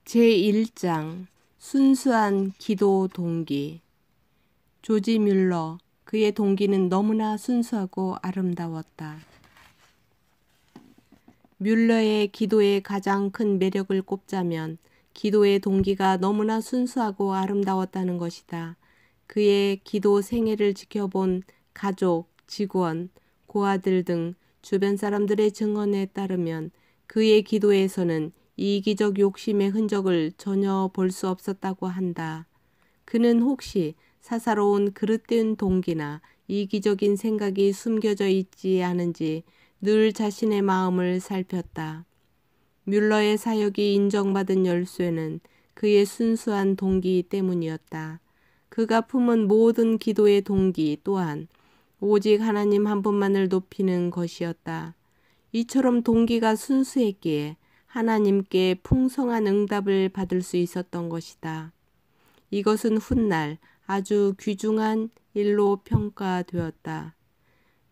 제1장 순수한 기도 동기. 조지 뮬러, 그의 동기는 너무나 순수하고 아름다웠다. 뮬러의 기도의 가장 큰 매력을 꼽자면 기도의 동기가 너무나 순수하고 아름다웠다는 것이다. 그의 기도 생애를 지켜본 가족, 직원, 고아들 등 주변 사람들의 증언에 따르면 그의 기도에서는 이기적 욕심의 흔적을 전혀 볼 수 없었다고 한다. 그는 혹시 사사로운 그릇된 동기나 이기적인 생각이 숨겨져 있지 않은지 늘 자신의 마음을 살폈다. 뮬러의 사역이 인정받은 열쇠는 그의 순수한 동기 때문이었다. 그가 품은 모든 기도의 동기 또한 오직 하나님 한 분만을 높이는 것이었다. 이처럼 동기가 순수했기에 하나님께 풍성한 응답을 받을 수 있었던 것이다. 이것은 훗날 아주 귀중한 일로 평가되었다.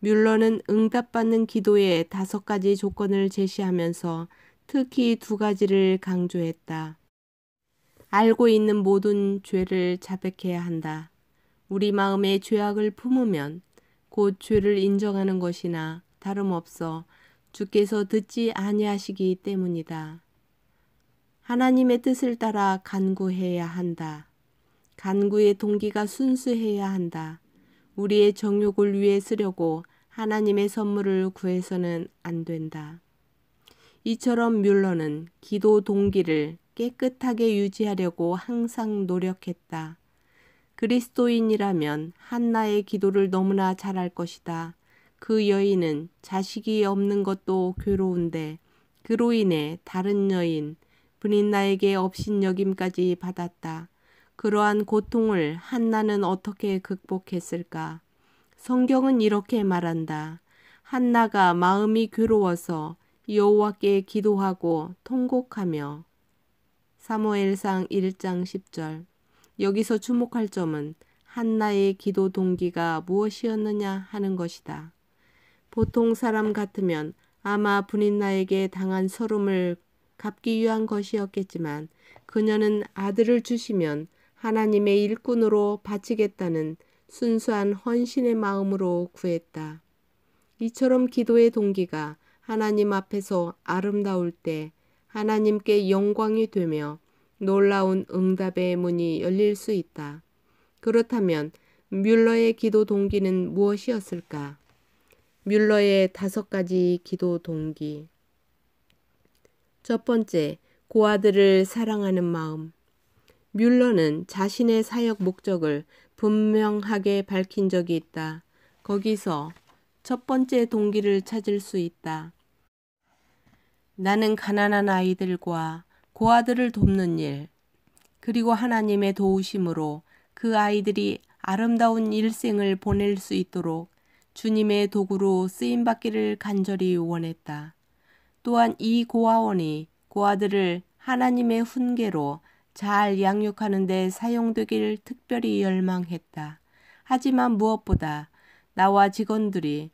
뮬러는 응답받는 기도에 5가지 조건을 제시하면서 특히 2가지를 강조했다. 알고 있는 모든 죄를 자백해야 한다. 우리 마음에 죄악을 품으면 곧 죄를 인정하는 것이나 다름없어 주께서 듣지 아니하시기 때문이다. 하나님의 뜻을 따라 간구해야 한다. 간구의 동기가 순수해야 한다. 우리의 정욕을 위해 쓰려고 하나님의 선물을 구해서는 안 된다. 이처럼 뮬러는 기도 동기를 깨끗하게 유지하려고 항상 노력했다. 그리스도인이라면 한나의 기도를 너무나 잘 알 것이다. 그 여인은 자식이 없는 것도 괴로운데 그로 인해 다른 여인 브닌나에게 업신여김까지 받았다. 그러한 고통을 한나는 어떻게 극복했을까? 성경은 이렇게 말한다. 한나가 마음이 괴로워서 여호와께 기도하고 통곡하며. 사무엘상 1장 10절. 여기서 주목할 점은 한나의 기도 동기가 무엇이었느냐 하는 것이다. 보통 사람 같으면 아마 브닌나에게 당한 서름을 갚기 위한 것이었겠지만 그녀는 아들을 주시면 하나님의 일꾼으로 바치겠다는 순수한 헌신의 마음으로 구했다. 이처럼 기도의 동기가 하나님 앞에서 아름다울 때 하나님께 영광이 되며 놀라운 응답의 문이 열릴 수 있다. 그렇다면 뮬러의 기도 동기는 무엇이었을까? 뮬러의 5가지 기도 동기. 첫 번째, 고아들을 사랑하는 마음. 뮬러는 자신의 사역 목적을 분명하게 밝힌 적이 있다. 거기서 첫 번째 동기를 찾을 수 있다. 나는 가난한 아이들과 고아들을 돕는 일, 그리고 하나님의 도우심으로 그 아이들이 아름다운 일생을 보낼 수 있도록 주님의 도구로 쓰임받기를 간절히 원했다. 또한 이 고아원이 고아들을 하나님의 훈계로 잘 양육하는 데 사용되길 특별히 열망했다. 하지만 무엇보다 나와 직원들이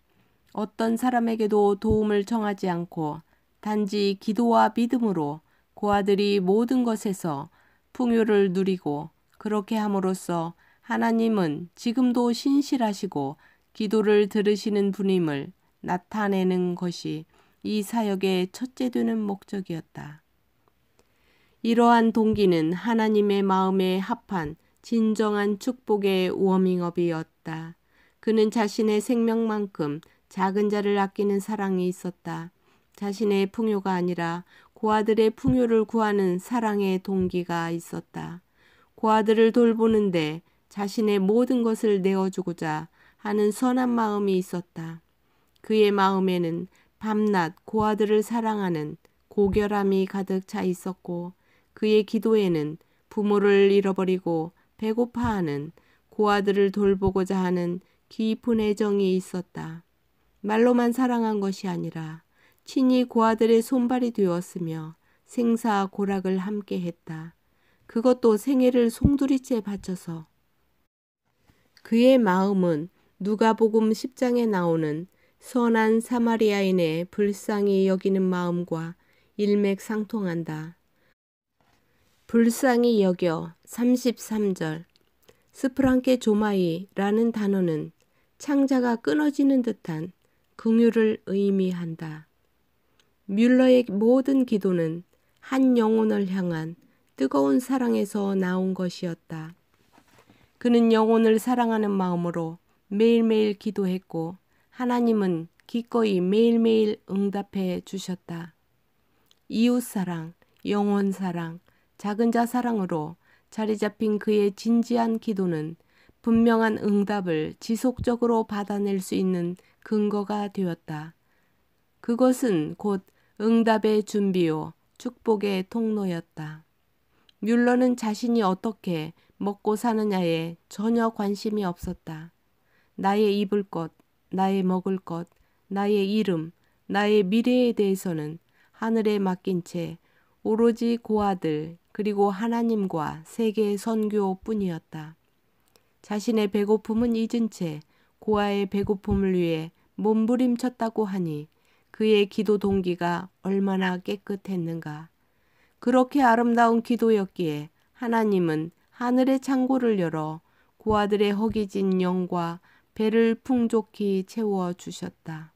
어떤 사람에게도 도움을 청하지 않고 단지 기도와 믿음으로 고아들이 모든 것에서 풍요를 누리고 그렇게 함으로써 하나님은 지금도 신실하시고 기도를 들으시는 분임을 나타내는 것이 이 사역의 첫째 되는 목적이었다. 이러한 동기는 하나님의 마음에 합한 진정한 축복의 워밍업이었다. 그는 자신의 생명만큼 작은 자를 아끼는 사랑이 있었다. 자신의 풍요가 아니라 고아들의 풍요를 구하는 사랑의 동기가 있었다. 고아들을 돌보는데 자신의 모든 것을 내어주고자 하는 선한 마음이 있었다. 그의 마음에는 밤낮 고아들을 사랑하는 고결함이 가득 차 있었고 그의 기도에는 부모를 잃어버리고 배고파하는 고아들을 돌보고자 하는 깊은 애정이 있었다. 말로만 사랑한 것이 아니라 친히 고아들의 손발이 되었으며 생사고락을 함께 했다. 그것도 생애를 송두리째 바쳐서. 그의 마음은 누가복음 10장에 나오는 선한 사마리아인의 불쌍히 여기는 마음과 일맥상통한다. 불쌍히 여겨 33절. 스프랑케 조마이라는 단어는 창자가 끊어지는 듯한 긍휼을 의미한다. 뮬러의 모든 기도는 한 영혼을 향한 뜨거운 사랑에서 나온 것이었다. 그는 영혼을 사랑하는 마음으로 매일매일 기도했고 하나님은 기꺼이 매일매일 응답해 주셨다. 이웃사랑, 영혼사랑, 작은 자 사랑으로 자리 잡힌 그의 진지한 기도는 분명한 응답을 지속적으로 받아낼 수 있는 근거가 되었다. 그것은 곧 응답의 준비요, 축복의 통로였다. 뮬러는 자신이 어떻게 먹고 사느냐에 전혀 관심이 없었다. 나의 입을 것, 나의 먹을 것, 나의 이름, 나의 미래에 대해서는 하늘에 맡긴 채 오로지 고아들 그리고 하나님과 세계의 선교뿐이었다. 자신의 배고픔은 잊은 채 고아의 배고픔을 위해 몸부림쳤다고 하니 그의 기도 동기가 얼마나 깨끗했는가. 그렇게 아름다운 기도였기에 하나님은 하늘의 창고를 열어 고아들의 허기진 영과 배를 풍족히 채워주셨다.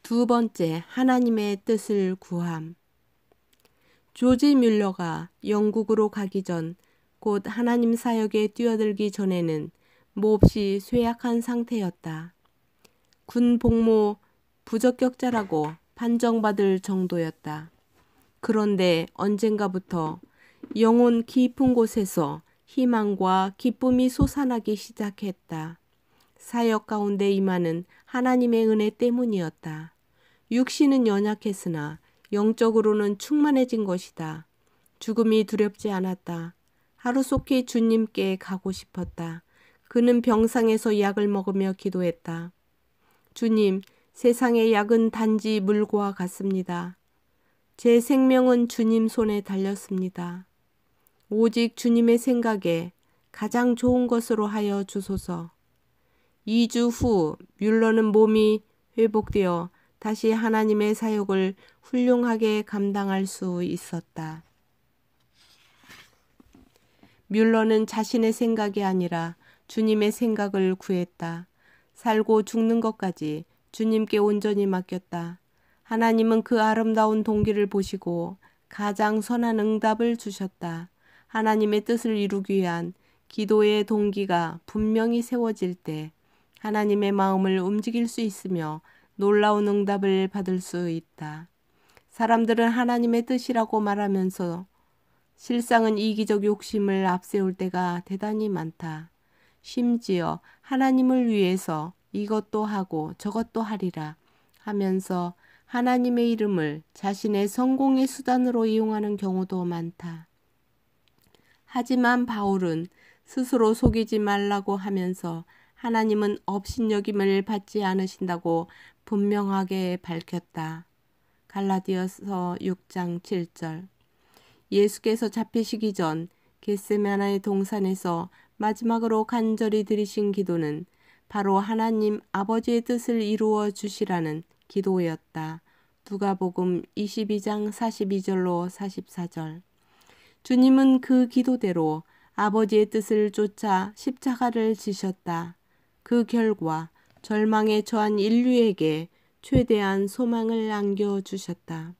두 번째, 하나님의 뜻을 구함. 조지 뮬러가 영국으로 가기 전, 곧 하나님 사역에 뛰어들기 전에는 몹시 쇠약한 상태였다. 군 복무 부적격자라고 판정받을 정도였다. 그런데 언젠가부터 영혼 깊은 곳에서 희망과 기쁨이 솟아나기 시작했다. 사역 가운데 임하는 하나님의 은혜 때문이었다. 육신은 연약했으나 영적으로는 충만해진 것이다. 죽음이 두렵지 않았다. 하루속히 주님께 가고 싶었다. 그는 병상에서 약을 먹으며 기도했다. 주님, 세상의 약은 단지 물과 같습니다. 제 생명은 주님 손에 달렸습니다. 오직 주님의 생각에 가장 좋은 것으로 하여 주소서. 2주 후 뮬러는 몸이 회복되어 다시 하나님의 사역을 훌륭하게 감당할 수 있었다. 뮬러는 자신의 생각이 아니라 주님의 생각을 구했다. 살고 죽는 것까지 주님께 온전히 맡겼다. 하나님은 그 아름다운 동기를 보시고 가장 선한 응답을 주셨다. 하나님의 뜻을 이루기 위한 기도의 동기가 분명히 세워질 때 하나님의 마음을 움직일 수 있으며 놀라운 응답을 받을 수 있다. 사람들은 하나님의 뜻이라고 말하면서 실상은 이기적 욕심을 앞세울 때가 대단히 많다. 심지어 하나님을 위해서 이것도 하고 저것도 하리라 하면서 하나님의 이름을 자신의 성공의 수단으로 이용하는 경우도 많다. 하지만 바울은 스스로 속이지 말라고 하면서 하나님은 업신여김을 받지 않으신다고 분명하게 밝혔다. 갈라디아서 6장 7절. 예수께서 잡히시기 전 겟세마네 동산에서 마지막으로 간절히 드리신 기도는 바로 하나님 아버지의 뜻을 이루어 주시라는 기도였다. 누가복음 22장 42절로 44절. 주님은 그 기도대로 아버지의 뜻을 쫓아 십자가를 지셨다. 그 결과 절망에 처한 인류에게 최대한 소망을 안겨주셨다.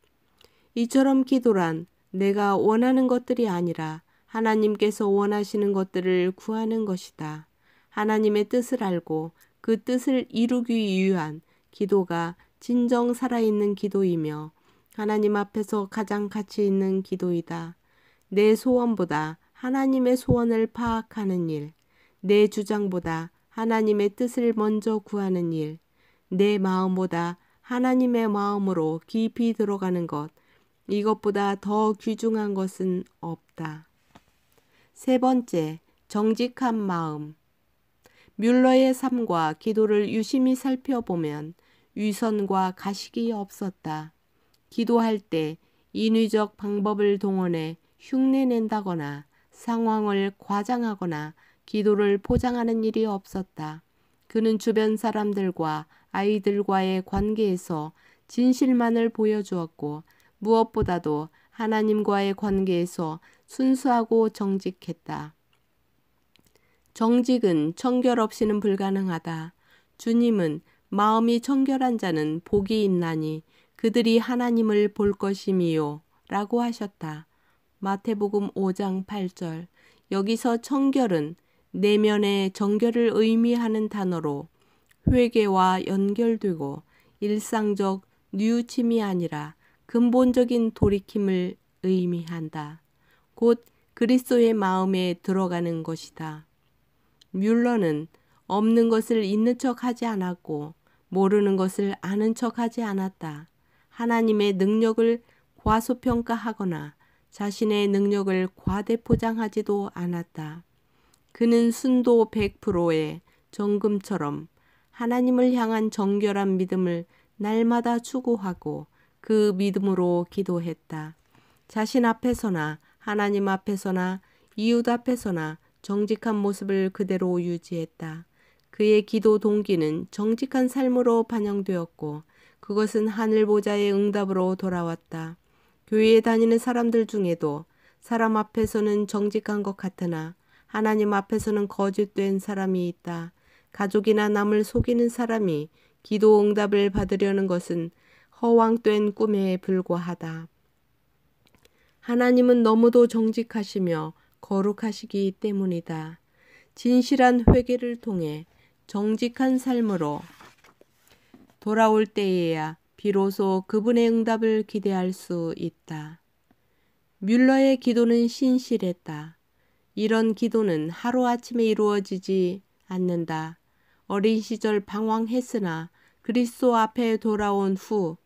이처럼 기도란 내가 원하는 것들이 아니라 하나님께서 원하시는 것들을 구하는 것이다. 하나님의 뜻을 알고 그 뜻을 이루기 위한 기도가 진정 살아있는 기도이며 하나님 앞에서 가장 가치 있는 기도이다. 내 소원보다 하나님의 소원을 파악하는 일, 내 주장보다 하나님의 뜻을 먼저 구하는 일, 내 마음보다 하나님의 마음으로 깊이 들어가는 것, 이것보다 더 귀중한 것은 없다. 세 번째, 정직한 마음. 뮬러의 삶과 기도를 유심히 살펴보면 위선과 가식이 없었다. 기도할 때 인위적 방법을 동원해 흉내낸다거나 상황을 과장하거나 기도를 포장하는 일이 없었다. 그는 주변 사람들과 아이들과의 관계에서 진실만을 보여주었고 무엇보다도 하나님과의 관계에서 순수하고 정직했다. 정직은 청결 없이는 불가능하다. 주님은 마음이 청결한 자는 복이 있나니 그들이 하나님을 볼 것임이요 라고 하셨다. 마태복음 5장 8절. 여기서 청결은 내면의 정결을 의미하는 단어로 회개와 연결되고 일상적 뉘우침이 아니라 근본적인 돌이킴을 의미한다. 곧 그리스도의 마음에 들어가는 것이다. 뮬러는 없는 것을 있는 척 하지 않았고 모르는 것을 아는 척 하지 않았다. 하나님의 능력을 과소평가하거나 자신의 능력을 과대포장하지도 않았다. 그는 순도 100%의 정금처럼 하나님을 향한 정결한 믿음을 날마다 추구하고 그 믿음으로 기도했다. 자신 앞에서나 하나님 앞에서나 이웃 앞에서나 정직한 모습을 그대로 유지했다. 그의 기도 동기는 정직한 삶으로 반영되었고 그것은 하늘 보좌의 응답으로 돌아왔다. 교회에 다니는 사람들 중에도 사람 앞에서는 정직한 것 같으나 하나님 앞에서는 거짓된 사람이 있다. 가족이나 남을 속이는 사람이 기도 응답을 받으려는 것은 허황된 꿈에 불과하다. 하나님은 너무도 정직하시며 거룩하시기 때문이다. 진실한 회개를 통해 정직한 삶으로 돌아올 때에야 비로소 그분의 응답을 기대할 수 있다. 뮬러의 기도는 신실했다. 이런 기도는 하루아침에 이루어지지 않는다. 어린 시절 방황했으나 그리스도 앞에 돌아온 후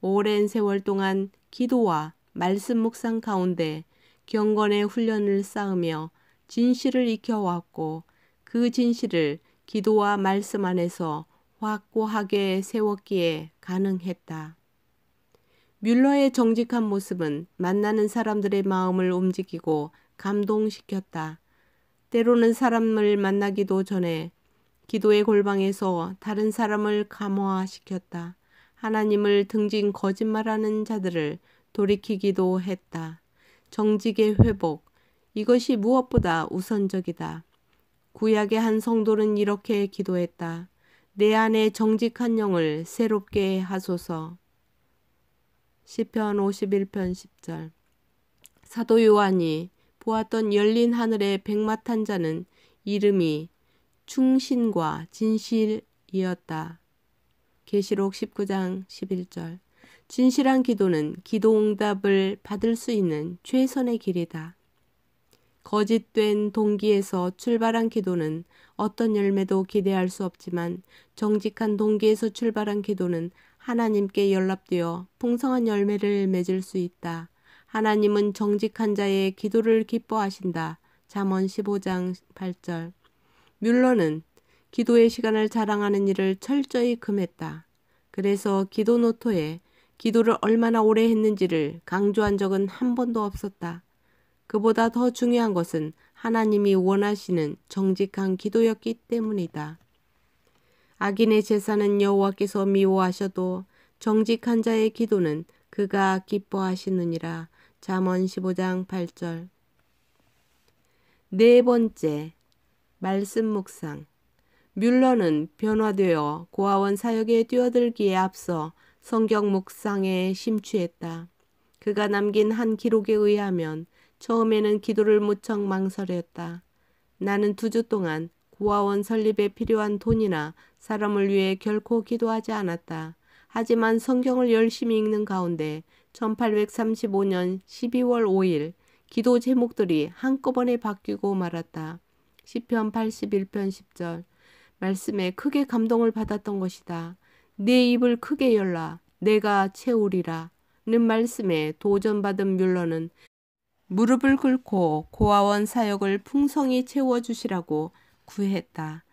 오랜 세월 동안 기도와 말씀 묵상 가운데 경건의 훈련을 쌓으며 진실을 익혀왔고 그 진실을 기도와 말씀 안에서 확고하게 세웠기에 가능했다. 뮬러의 정직한 모습은 만나는 사람들의 마음을 움직이고 감동시켰다. 때로는 사람을 만나기도 전에 기도의 골방에서 다른 사람을 감화시켰다. 하나님을 등진 거짓말하는 자들을 돌이키기도 했다. 정직의 회복, 이것이 무엇보다 우선적이다. 구약의 한 성도는 이렇게 기도했다. 내 안에 정직한 영을 새롭게 하소서. 시편 51편 10절. 사도 요한이 보았던 열린 하늘의 백마탄 자는 이름이 충신과 진실이었다. 계시록 19장 11절. 진실한 기도는 기도 응답을 받을 수 있는 최선의 길이다. 거짓된 동기에서 출발한 기도는 어떤 열매도 기대할 수 없지만 정직한 동기에서 출발한 기도는 하나님께 연락되어 풍성한 열매를 맺을 수 있다. 하나님은 정직한 자의 기도를 기뻐하신다. 잠언 15장 8절. 뮬러는 기도의 시간을 자랑하는 일을 철저히 금했다. 그래서 기도 노트에 기도를 얼마나 오래 했는지를 강조한 적은 한 번도 없었다. 그보다 더 중요한 것은 하나님이 원하시는 정직한 기도였기 때문이다. 악인의 제사는 여호와께서 미워하셔도 정직한 자의 기도는 그가 기뻐하시느니라. 잠언 15장 8절. 네 번째, 말씀 묵상. 뮬러는 변화되어 고아원 사역에 뛰어들기에 앞서 성경 묵상에 심취했다. 그가 남긴 한 기록에 의하면 처음에는 기도를 무척 망설였다. 나는 2주 동안 고아원 설립에 필요한 돈이나 사람을 위해 결코 기도하지 않았다. 하지만 성경을 열심히 읽는 가운데 1835년 12월 5일 기도 제목들이 한꺼번에 바뀌고 말았다. 시편 81편 10절. 말씀에 크게 감동을 받았던 것이다. 내 입을 크게 열라 내가 채우리라 는 말씀에 도전받은 뮬러는 무릎을 꿇고 고아원 사역을 풍성히 채워주시라고 구했다.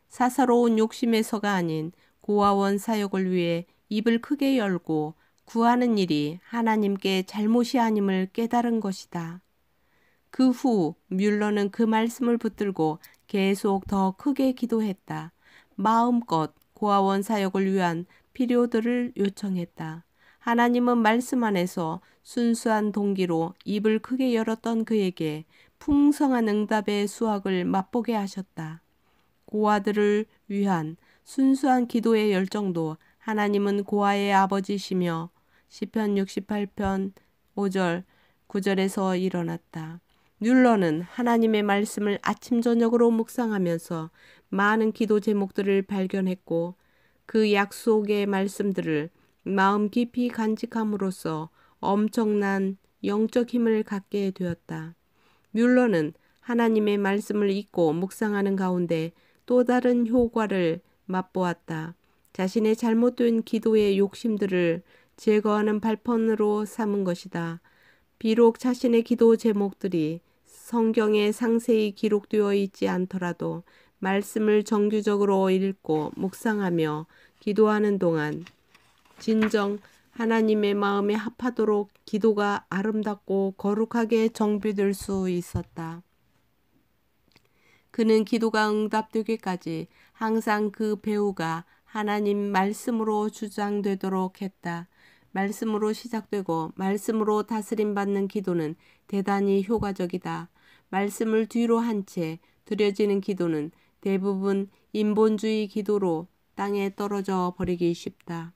사사로운 욕심에서가 아닌 고아원 사역을 위해 입을 크게 열고 구하는 일이 하나님께 잘못이 아님을 깨달은 것이다. 그 후 뮬러는 그 말씀을 붙들고 계속 더 크게 기도했다. 마음껏 고아원 사역을 위한 필요들을 요청했다. 하나님은 말씀 안에서 순수한 동기로 입을 크게 열었던 그에게 풍성한 응답의 수확을 맛보게 하셨다. 고아들을 위한 순수한 기도의 열정도 하나님은 고아의 아버지시며 시편 68편 5절 9절에서 일어났다. 뮬러는 하나님의 말씀을 아침 저녁으로 묵상하면서 많은 기도 제목들을 발견했고 그 약속의 말씀들을 마음 깊이 간직함으로써 엄청난 영적 힘을 갖게 되었다. 뮬러는 하나님의 말씀을 읽고 묵상하는 가운데 또 다른 효과를 맛보았다. 자신의 잘못된 기도의 욕심들을 제거하는 발판으로 삼은 것이다. 비록 자신의 기도 제목들이 성경에 상세히 기록되어 있지 않더라도 말씀을 정규적으로 읽고 묵상하며 기도하는 동안 진정 하나님의 마음에 합하도록 기도가 아름답고 거룩하게 정비될 수 있었다. 그는 기도가 응답되기까지 항상 그 배우가 하나님 말씀으로 주장되도록 했다. 말씀으로 시작되고 말씀으로 다스림받는 기도는 대단히 효과적이다. 말씀을 뒤로 한 채 드려지는 기도는 대부분 인본주의 기도로 땅에 떨어져 버리기 쉽다.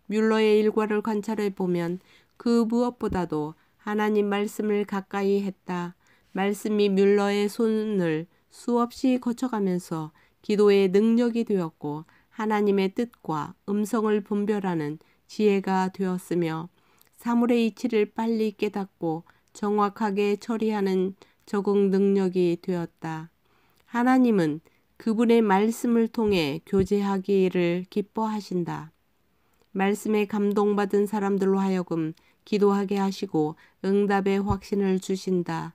뮬러의 일과를 관찰해 보면 그 무엇보다도 하나님 말씀을 가까이 했다. 말씀이 뮬러의 손을 수없이 거쳐가면서 기도의 능력이 되었고 하나님의 뜻과 음성을 분별하는 지혜가 되었으며 사물의 이치를 빨리 깨닫고 정확하게 처리하는 적응 능력이 되었다. 하나님은 그분의 말씀을 통해 교제하기를 기뻐하신다. 말씀에 감동받은 사람들로 하여금 기도하게 하시고 응답의 확신을 주신다.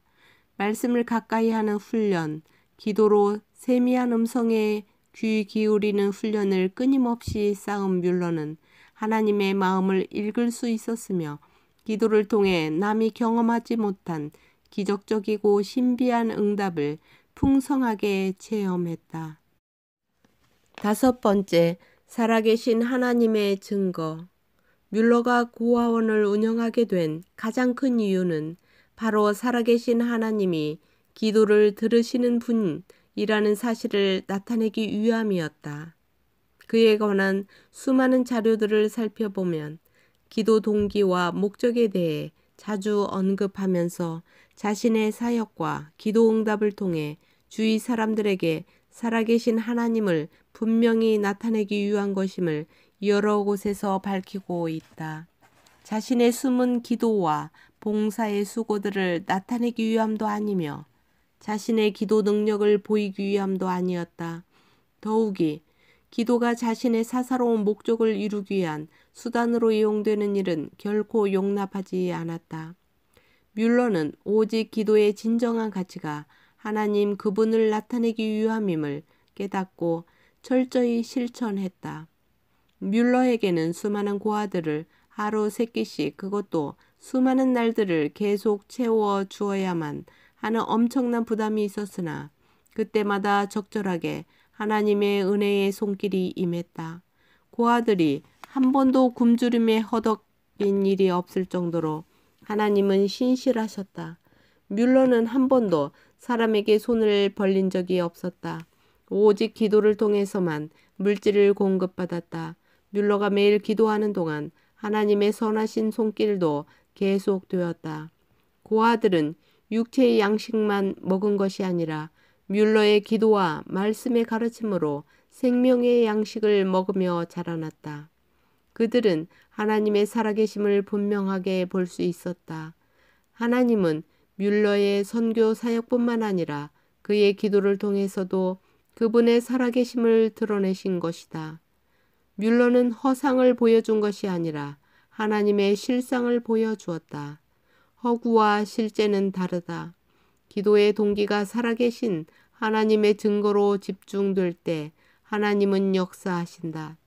말씀을 가까이 하는 훈련, 기도로 세미한 음성에 귀 기울이는 훈련을 끊임없이 쌓은 뮬러는 하나님의 마음을 읽을 수 있었으며 기도를 통해 남이 경험하지 못한 기적적이고 신비한 응답을 풍성하게 체험했다. 5번째, 살아계신 하나님의 증거. 뮬러가 고아원을 운영하게 된 가장 큰 이유는 바로 살아계신 하나님이 기도를 들으시는 분이라는 사실을 나타내기 위함이었다. 그에 관한 수많은 자료들을 살펴보면 기도 동기와 목적에 대해 자주 언급하면서 자신의 사역과 기도 응답을 통해 주위 사람들에게 살아계신 하나님을 분명히 나타내기 위한 것임을 여러 곳에서 밝히고 있다. 자신의 숨은 기도와 봉사의 수고들을 나타내기 위함도 아니며 자신의 기도 능력을 보이기 위함도 아니었다. 더욱이 기도가 자신의 사사로운 목적을 이루기 위한 수단으로 이용되는 일은 결코 용납하지 않았다. 뮬러는 오직 기도의 진정한 가치가 하나님 그분을 나타내기 위함임을 깨닫고 철저히 실천했다. 뮬러에게는 수많은 고아들을 하루 3끼씩 그것도 수많은 날들을 계속 채워 주어야만 하는 엄청난 부담이 있었으나 그때마다 적절하게 하나님의 은혜의 손길이 임했다. 고아들이 한 번도 굶주림에 허덕인 일이 없을 정도로 하나님은 신실하셨다. 뮬러는 한 번도 사람에게 손을 벌린 적이 없었다. 오직 기도를 통해서만 물질을 공급받았다. 뮬러가 매일 기도하는 동안 하나님의 선하신 손길도 계속되었다. 고아들은 육체의 양식만 먹은 것이 아니라 뮬러의 기도와 말씀의 가르침으로 생명의 양식을 먹으며 자라났다. 그들은 하나님의 살아계심을 분명하게 볼 수 있었다. 하나님은 뮬러의 선교 사역뿐만 아니라 그의 기도를 통해서도 그분의 살아계심을 드러내신 것이다. 뮬러는 허상을 보여준 것이 아니라 하나님의 실상을 보여주었다. 허구와 실제는 다르다. 기도의 동기가 살아계신 하나님의 증거로 집중될 때 하나님은 역사하신다.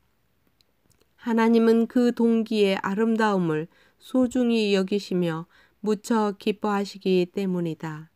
하나님은 그 동기의 아름다움을 소중히 여기시며 무척 기뻐하시기 때문이다.